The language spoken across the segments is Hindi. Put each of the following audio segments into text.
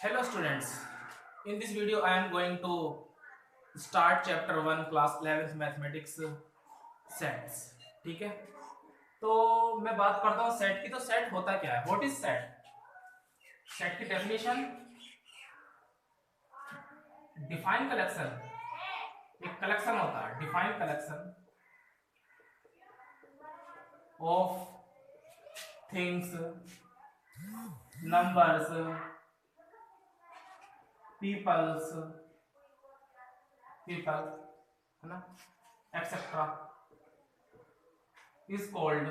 Hello students, in this video I am going to start chapter 1 class 11th mathematics sets. ठीक है, तो मैं बात करता हूँ सेट की। तो सेट होता क्या है? What is set? सेट की डेफिनेशन, डिफाइन कलेक्शन। एक कलेक्शन होता है, define collection of things, numbers, peoples, people है ना, etcetera is called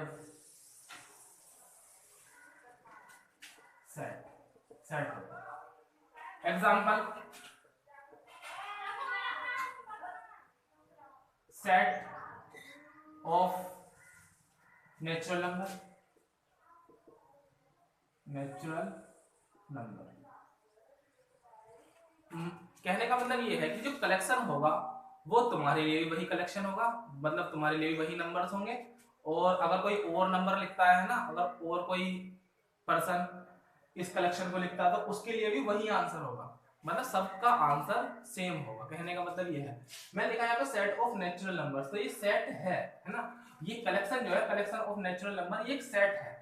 set. Set होता है। Example, set of natural number, natural number. कहने का मतलब ये है कि जो कलेक्शन होगा वो तुम्हारे लिए भी वही कलेक्शन होगा, मतलब तुम्हारे लिए भी वही नंबर्स होंगे। और अगर कोई और नंबर लिखता है ना, अगर और कोई पर्सन इस कलेक्शन को लिखता है तो उसके लिए भी वही आंसर होगा, मतलब सबका आंसर सेम होगा। कहने का मतलब ये है। मैं लिखा यहाँ पे सेट ऑफ नेचुरल नंबर्स, तो ये सेट है ना। ये कलेक्शन जो है, कलेक्शन ऑफ नेचुरल नंबर, ये एक सेट है।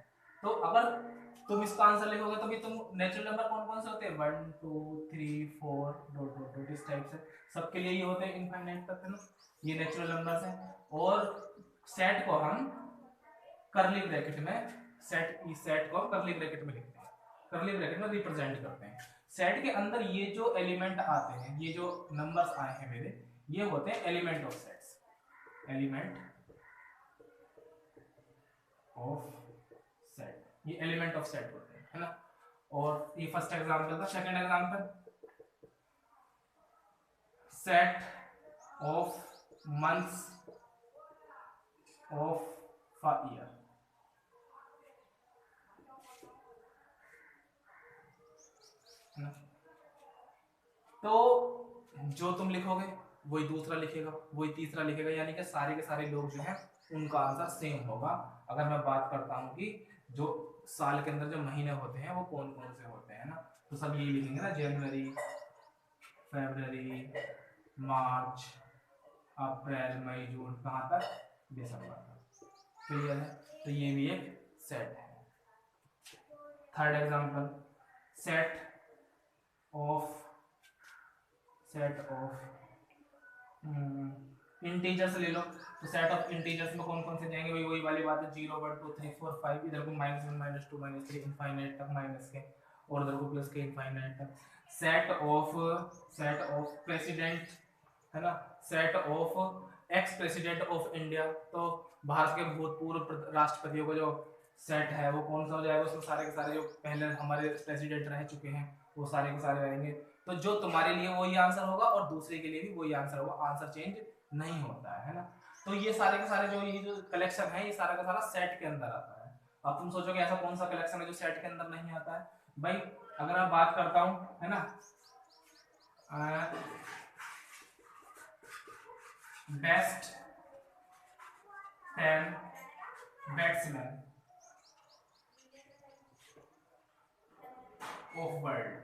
तो अगर तुम इसका आंसर लिखोगे तो भी तुम नेचुरल नंबर कौन कौन से होते हैं, 1 2 3 4 डॉट डॉट डॉट इस टाइप से सबके लिए ये होते हैं इनफाइनाइट तक, है ना। ये नेचुरल नंबर्स हैं। और सेट को हम करली ब्रैकेट में, सेट को हम करली ब्रैकेट में लिखते हैं, करली ब्रैकेट में रिप्रेजेंट करते हैं। सेट के अंदर ये जो एलिमेंट आते हैं, ये जो नंबर्स आए हैं मेरे, ये होते हैं element of sets, element of set, ये एलिमेंट ऑफ सेट होते हैं, है ना। और ये फर्स्ट एग्जांपल था। Second example, set of months of a year, है ना। तो जो तुम लिखोगे वही दूसरा लिखेगा, वही तीसरा लिखेगा, यानी कि सारे के सारे लोग जो हैं उनका आंसर सेम होगा। अगर मैं बात करता हूं कि जो साल के अंदर जो महीने होते हैं वो कौन कौन से होते हैं ना, तो सब यही लिखेंगे ना, जनवरी, फरवरी, मार्च, अप्रैल, मई, जून, कहाँ तक, दिसंबर तक। क्लियर है? तो ये भी एक सेट है। Third example, set of integers ले लो। तो सेट ऑफ इंटीजर्स में कौन कौन से जाएंगे, वही वही वाली बात है, 0 1 2 3 4 5, इधर को -1 -2 -3 इनफाइनाइट तक माइनस के, और इधर को प्लस के इनफाइनाइट तक। सेट ऑफ प्रेसिडेंट, है ना, set of ex president of India, तो भारत के भूतपूर्व राष्ट्रपतियों का जो सेट है वो कौन सा हो जाएगा, उसमें सारे के सारे जो पहले हमारे प्रेसिडेंट रह चुके हैं वो सारे के सारे रहेंगे। तो जो तुम्हारे लिए वही आंसर होगा और दूसरे के लिए भी वही आंसर होगा, आंसर चेंज नहीं होता है ना। तो ये सारे के सारे जो ये जो कलेक्शन है, ये सारा का सारा सेट के अंदर आता है। अब तुम सोचोगे ऐसा कौन सा कलेक्शन है जो सेट के अंदर नहीं आता है? भाई अगर मैं बात करता हूं, है ना, बेस्ट 10 बैट्समैन ऑफ वर्ल्ड,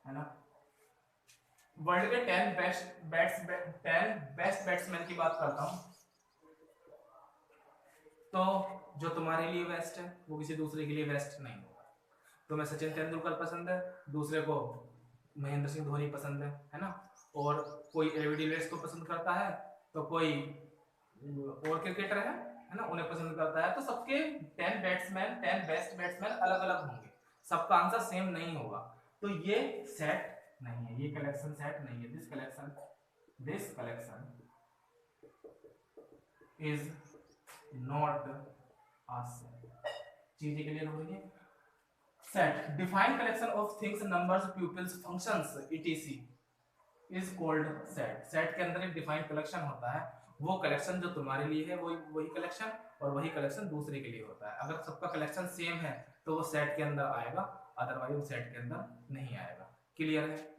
है ना, वर्ल्ड के 10 बेस्ट बैट्समैन की बात करता हूं, तो जो तुम्हारे लिए बेस्ट है वो किसी दूसरे के लिए बेस्ट नहीं होगा। तुम्हें सचिन तेंदुलकर पसंद है, दूसरे को महेंद्र सिंह धोनी पसंद है ना। और कोई एबी डिविलियर्स को पसंद करता है, तो कोई और क्रिकेटर है ना, उन्हें पसंद करता है। तो सबके 10 बेस्ट बैट्समैन अलग अलग होंगे, सबका आंसर सेम नहीं होगा। तो ये सेट नहीं है, ये कलेक्शन सेट नहीं है। This collection is not a set. चीजें क्लियर हो रही है? Set, define collection of things, numbers, pupils, functions etc is called set. Set के अंदर एक डिफाइंड कलेक्शन होता है, वो कलेक्शन जो तुम्हारे लिए है वही वही कलेक्शन, और वही कलेक्शन दूसरे के लिए होता है। अगर सबका कलेक्शन सेम है तो वो सेट के अंदर आएगा, अदरवाइज वो सेट के अंदर नहीं आएगा। क्लियर है?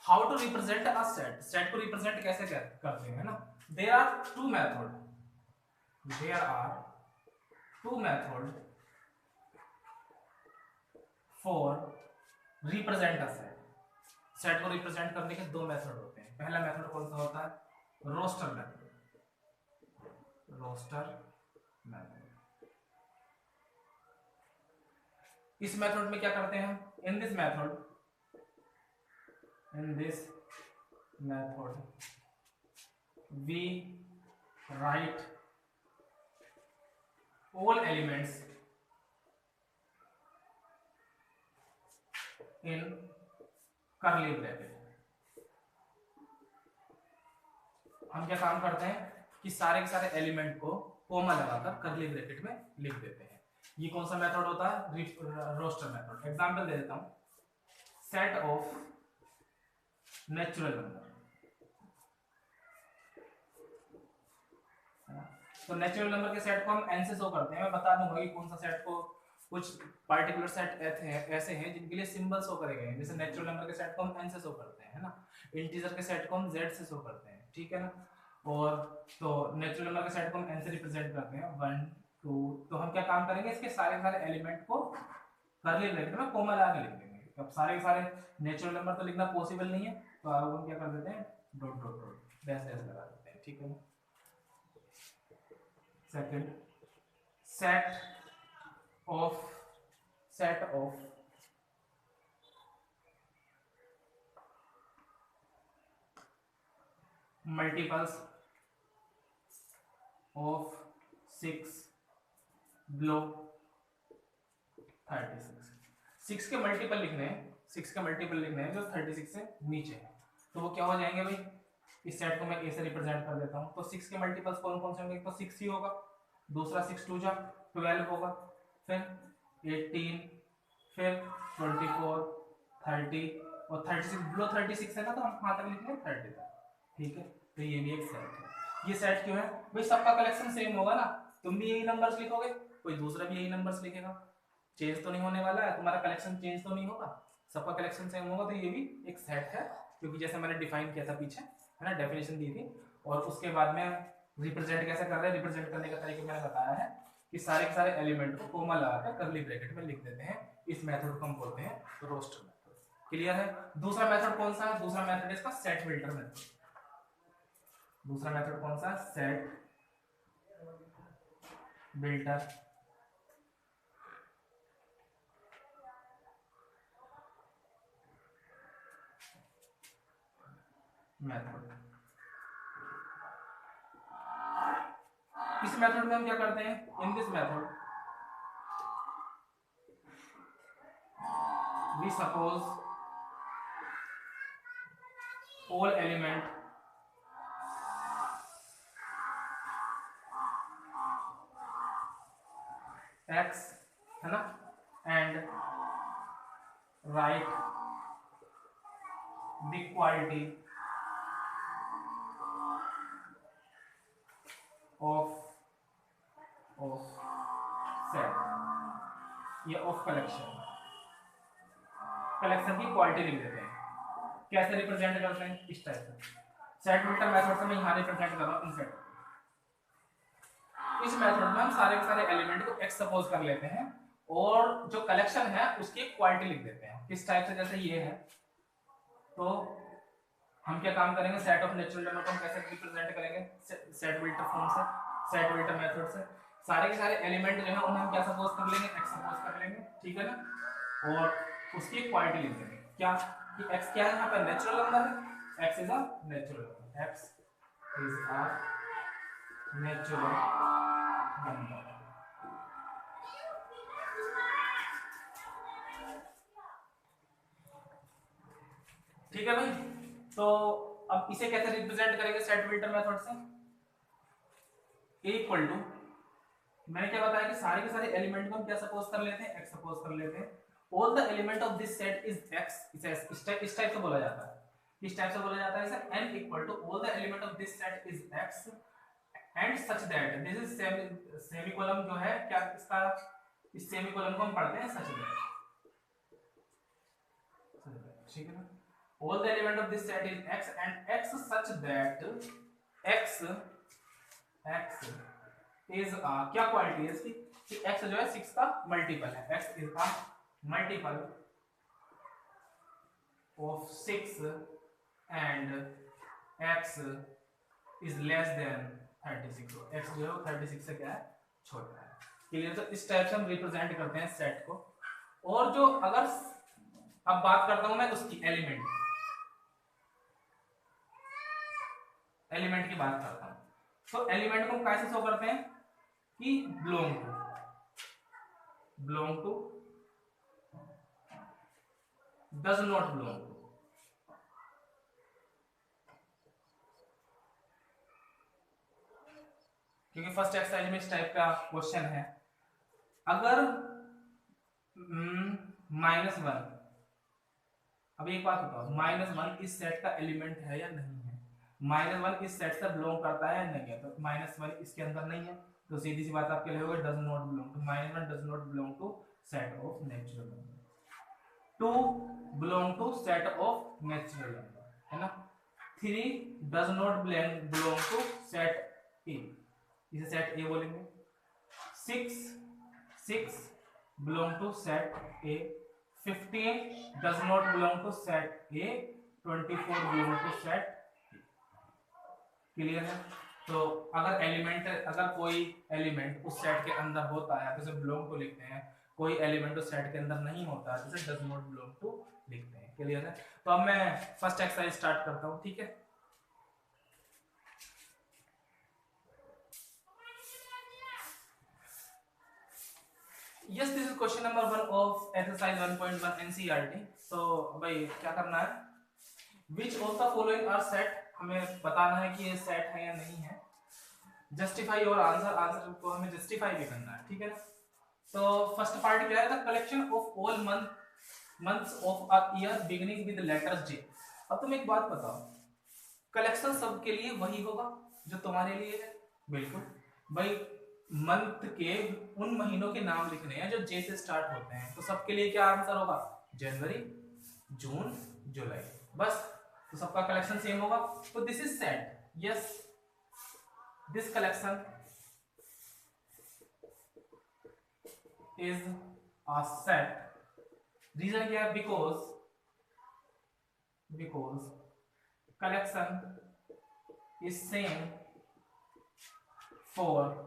How to represent a set, set को रिप्रेजेंट कैसे करते हैं ना। There are two method, there are two method for represent a set. Set को रिप्रेजेंट करने के दो मेथड होते हैं। पहला मेथड कौन सा होता है, रोस्टर मेथड, रोस्टर मेथड। इस मेथड में क्या करते हैं हम, इन this method we write all elements in curly bracket। हम क्या काम करते हैं कि सारे के सारे एलिमेंट को कोमा लगाकर करली ब्रैकेट में लिख देते हैं। ये कौन सा मेथड होता है, रोस्टर मेथड। एग्जांपल दे देता हूं, सेट ऑफ नेचुरल नंबर। तो नेचुरल नंबर के सेट को हम एन से शो करते हैं। मैं बता दूंगा कि कौन सा सेट को, कुछ पार्टिकुलर सेट ऐसे हैं जिनके लिए सिंबल शो करे गए हैं। जैसे नेचुरल नंबर के सेट को हम एन से शो करते हैं, है ना। इंटीजर के सेट को हम जेड से शो करते हैं, ठीक है ना। और तो नेचुरल नंबर के सेट को हम एन से रिप्रेजेंट करते हैं, 1 2। तो हम क्या काम करेंगे, इसके सारे सारे एलिमेंट को करली ब्रैकेट में कोमा लगा के लिख देंगे। अब सारे के सारे नेचुरल नंबर तो लिखना पॉसिबल नहीं है, तो हम क्या कर देते हैं, dot dot dot dash dash लगा देते हैं, ठीक है ना। Second, set of multiples of 6 below 36। 6 के मल्टीपल लिखने हैं, 6 के मल्टीपल लिखने हैं जो 36 से नीचे है, तो वो क्या हो जाएंगे भाई। इस सेट को मैं ए से रिप्रेजेंट कर देता हूं। तो 6 के मल्टीपल्स कौन कौन से होंगे, तो 6 ही होगा, दूसरा 6 2 जा 12 होगा, फिर 18, फिर 24, 30 और 36 बिलो 36 है ना, तो हम कहां तक लिखेंगे 30 तक, ठीक है। तो ये भी एक सेट है। ये सेट क्यों है भाई, सबका कलेक्शन सेम होगा ना, तुम भी यही नंबर्स लिखोगे, कोई दूसरा भी यही नंबर्स लिखेगा, चेंज तो नहीं होने वाला है, तुम्हारा कलेक्शन चेंज तो नहीं होगा, सबका कलेक्शन सेम होगा। तो ये भी एक सेट है, क्योंकि जैसे मैंने डिफाइन किया था पीछे, है ना, डेफिनेशन दी थी। और उसके बाद में रिप्रेजेंट कैसे कर रहे हैं, रिप्रेजेंट करने का तरीका मैंने बताया है कि सारे के सारे एलिमेंट को कोमा लगाकर करली ब्रैकेट में लिख देते हैं। इस मेथड को हम बोलते हैं रोस्टर मेथड। क्लियर है। दूसरा मेथड कौन सा है, दूसरा मेथड इसका सेट फिल्टर मेथड। दूसरा मेथड कौन सा, सेट बिल्टर मेथड। इस मेथड में हम क्या करते हैं, in this method we suppose all element x, है ना, and write the quality of set या ऑफ कलेक्शन। कलेक्शन की क्वालिटी लिख देते हैं। कैसे रिप्रेजेंट करते हैं, इस टाइप से। सेट फिल्टर मेथड से मैं यहां रिप्रेजेंट कर रहा हूं इन सेट। इस मेथड में हम सारे के सारे एलिमेंट को x सपोज कर लेते हैं और जो कलेक्शन है उसकी क्वालिटी लिख देते हैं। किस टाइप से, जैसे ये है, तो हम क्या काम करेंगे, सेट ऑफ नेचुरल नंबर को हम कैसे रिप्रेजेंट करेंगे, सेट बिल्टर फॉर्म से, सेट बिल्टर मेथड से। सारे के सारे एलिमेंट जो है उन्हें हम क्या सपोज कर लेंगे, x सपोज कर लेंगे, ठीक है ना। और उसकी क्वालिटी लिख देंगे, क्या कि x क्या है, यहाँ पर नेचुरल नंबर है, x is a natural number, x is a natural number. ठीक है भाई। तो अब इसे कैसे रिप्रेजेंट करेंगे सेट फिल्टर मेथड से, a इक्वल टू, मैंने क्या बताया कि सारे के सारे एलिमेंट को हम क्या सपोज कर लेते हैं, x सपोज कर लेते हैं। All the element of this set is x, इस टाइप से बोला जाता है, इस टाइप से बोला जाता है इसे, n equal to all the element of this set is x and such that, this is semicolon जो है, क्या इसका, इस सेमीकोलन को हम पढ़ते हैं सच दैट, ठीक है ना। all the element of this set is x and x such that x is क्या क्वालिटी है इसकी कि x जो है 6 का मल्टीपल है, x is a multiple of 6 and x is less than 36, तो x जो है 36 से क्या है छोटा है। क्लियर? तो इस टाइप से हम रिप्रेजेंट करते हैं सेट को। और जो अगर अब बात करता हूं मैं उसकी एलिमेंट की बात करता हूं, तो एलिमेंट को हम कैसे शो करते हैं कि belong to does not belong to. क्योंकि फर्स्ट एक्सरसाइज में इस टाइप का क्वेश्चन है, अगर -1, अब एक बात बताओ, -1 इस सेट का एलिमेंट है या नहीं है? -1 इस सेट से बिलोंग करता है या नहीं है? तो -1 इसके अंदर नहीं है, तो सीधी सी बात आपके लिए होगा does not belong to, -1 does not belong to set of natural number. 2 belong to set of natural number, है ना। 3 does not belong to set A, इसे सेट ए बोलेंगे। 6 belong to set A, 15 does not belong to set A, 24 belong to set A। Clear है? तो अगर कोई एलिमेंट उस सेट के अंदर होता है तो उसे बिलोंग टू लिखते हैं, कोई एलिमेंट उस सेट के अंदर नहीं होता है तो उसे डज नॉट बिलोंग टू लिखते हैं। क्लियर है? तो अब मैं फर्स्ट एक्सरसाइज स्टार्ट करता हूं, ठीक है। Yes, this is question number 1 of exercise 1.1 NCERT। तो भाई क्या करना है, which of the following are set, हमें बताना है कि ये सेट है या नहीं है। जस्टिफाई और आंसर को हमें जस्टिफाई भी करना है, ठीक है ना। तो फर्स्ट पार्ट क्या है, the collection of all months of a year beginning with letter J. अब तुम एक बात बताओ, कलेक्शन सबके लिए वही होगा जो तुम्हारे लिए है? बिल्कुल भाई, मंथ के उन महीनों के नाम लिखने हैं जो जे से स्टार्ट होते हैं, तो सबके लिए क्या आंसर होगा? जनवरी, जून, जुलाई, बस। तो सबका कलेक्शन सेम होगा, तो this is set. Yes, this collection is a set. Reason क्या है? Because collection is same for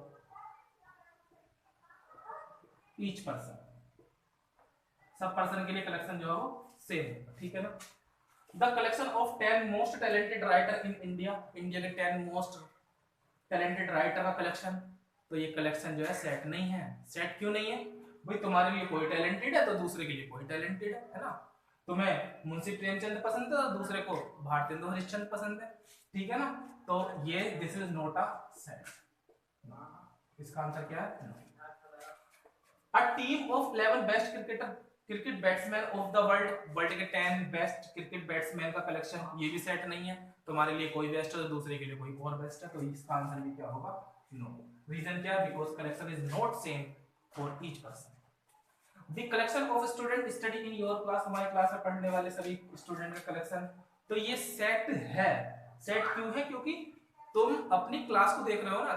each person, सब पर्सन के लिए कलेक्शन जो है वो सेम है, ठीक है ना। The collection of 10 most talented writer in India, India के 10 मोस्ट टैलेंटेड राइटर का कलेक्शन, तो ये कलेक्शन जो है सेट नहीं है। सेट क्यों नहीं है भाई? तुम्हारे लिए कोई टैलेंटेड है तो दूसरे के लिए कोई टैलेंटेड है ना। तुम्हें मुंशी प्रेमचंद पसंद है तो दूसरे को भारतेंदु हरिश्चंद्र पसंद है, ठीक है ना। तो ये this is not a set. इसका आंसर क्या है? A team of 11 best cricket batsman of the world के 10 बेस्ट क्रिकेट बैट्समैन का कलेक्शन, ये भी सेट नहीं है। तुम्हारे लिए कोई बेस्ट है तो दूसरे के लिए कोई और बेस्ट है, तो इसका आंसर भी क्या होगा? नो। रीजन क्या? Because collection is not same for each person. The collection of student study in your class, हमारे क्लास में पढ़ने वाले सभी स्टूडेंट का कलेक्शन, तो ये सेट है। सेट क्यों है? क्योंकि तुम अपनी क्लास को देख रहे हो ना,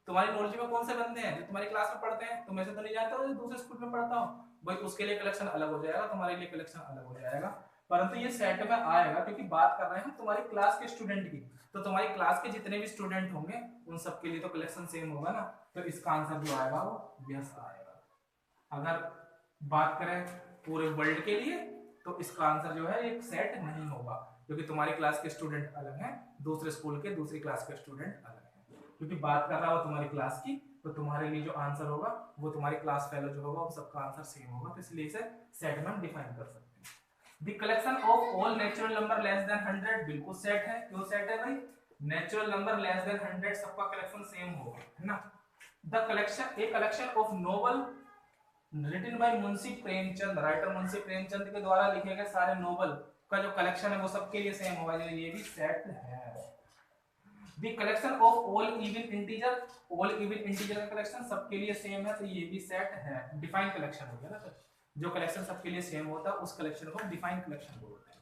तुम्हारी नॉलेज में कौन से बंदे हैं जो तुम्हारी क्लास में पढ़ते हैं? तुम ऐसे तो नहीं जानते हो जो दूसरे स्कूल में पढ़ता हूं भाई, उसके लिए कलेक्शन अलग हो जाएगा, तुम्हारे लिए कलेक्शन अलग हो जाएगा, परंतु ये सेट में आएगा क्योंकि बात कर रहे हैं हम तुम्हारी क्लास के स्टूडेंट की। तो तुम्हारी क्लास के जितने भी स्टूडेंट होंगे उन सबके लिए तो कलेक्शन सेम होगा ना, तो इसका आंसर जो आएगा वो यस आएगा। अगर बात करें पूरे वर्ल्ड के लिए तो इसका आंसर जो है एक सेट नहीं होगा, क्योंकि तुम्हारी क्लास के स्टूडेंट अलग हैं, दूसरे स्कूल के दूसरी क्लास के स्टूडेंट अलग हैं। क्योंकि बात कर रहा हो तुम्हारी क्लास की, तो तुम्हारे लिए जो आंसर होगा वो तुम्हारी क्लास फेलो जो होगा वो सबका आंसर सेम होगा, तो इसलिए इसे सेट में हम डिफाइन कर सकते हैं। The collection of all natural number less than 100, बिल्कुल सेट है। क्यों सेट है भाई? नेचुरल नंबर लेस देन 100 सबका कलेक्शन सेम होगा, है ना। The collection a collection of novel written by Munshi Premchand, writer Munshi Premchand के द्वारा लिखे गए सारे नोवेल का जो कलेक्शन है वो सबके लिए सेम होगा, ये भी सेट है। The collection of all even integer का कलेक्शन सबके लिए सेम है, तो ये भी सेट है। डिफाइन कलेक्शन हो गया ना, तो जो कलेक्शन सबके लिए सेम होता है उस कलेक्शन को डिफाइन कलेक्शन बोलते हैं।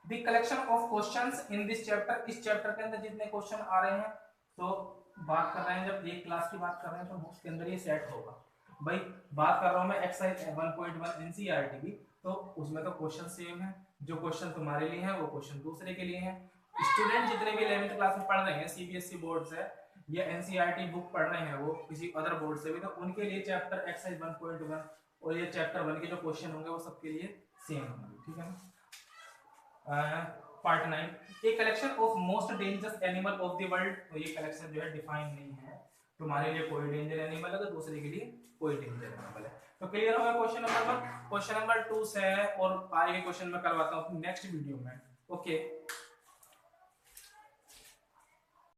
The collection of questions in this chapter, इस चैप्टर के अंदर जितने क्वेश्चन आ रहे हैं, तो बात कर रहे हैं जब एक क्लास की बात कर रहे हैं तो उसके अंदर ये सेट होगा भाई। बात कर रहा हूं मैं एक्सरसाइज 1.1 एनसीईआरटी की, तो उसमें तो क्वेश्चन सेम है, जो क्वेश्चन तुम्हारे लिए है वो क्वेश्चन दूसरे के लिए है। स्टूडेंट जितने भी 11th क्लास में पढ़ रहे हैं, सीबीएसई बोर्ड से या एनसीईआरटी बुक पढ़ रहे हैं वो किसी अदर बोर्ड से भी, तो उनके लिए चैप्टर एक्सरसाइज 1.1 और ये चैप्टर 1 के जो क्वेश्चन होंगे वो सबके लिए सेम होंगे, ठीक है ना। Part 9, A collection of most dangerous animal of the world, तो ये कलेक्शन जो है डिफाइन नहीं है, तुम्हारे लिए कोई डेंजर एनिमल है तो दूसरे के लिए कोई डेंजर एनिमल है। तो क्लियर होगा क्वेश्चन नंबर 1। क्वेश्चन नंबर 2 से और आगे के क्वेश्चन में करवाता हूँ नेक्स्ट वीडियो में। ओके।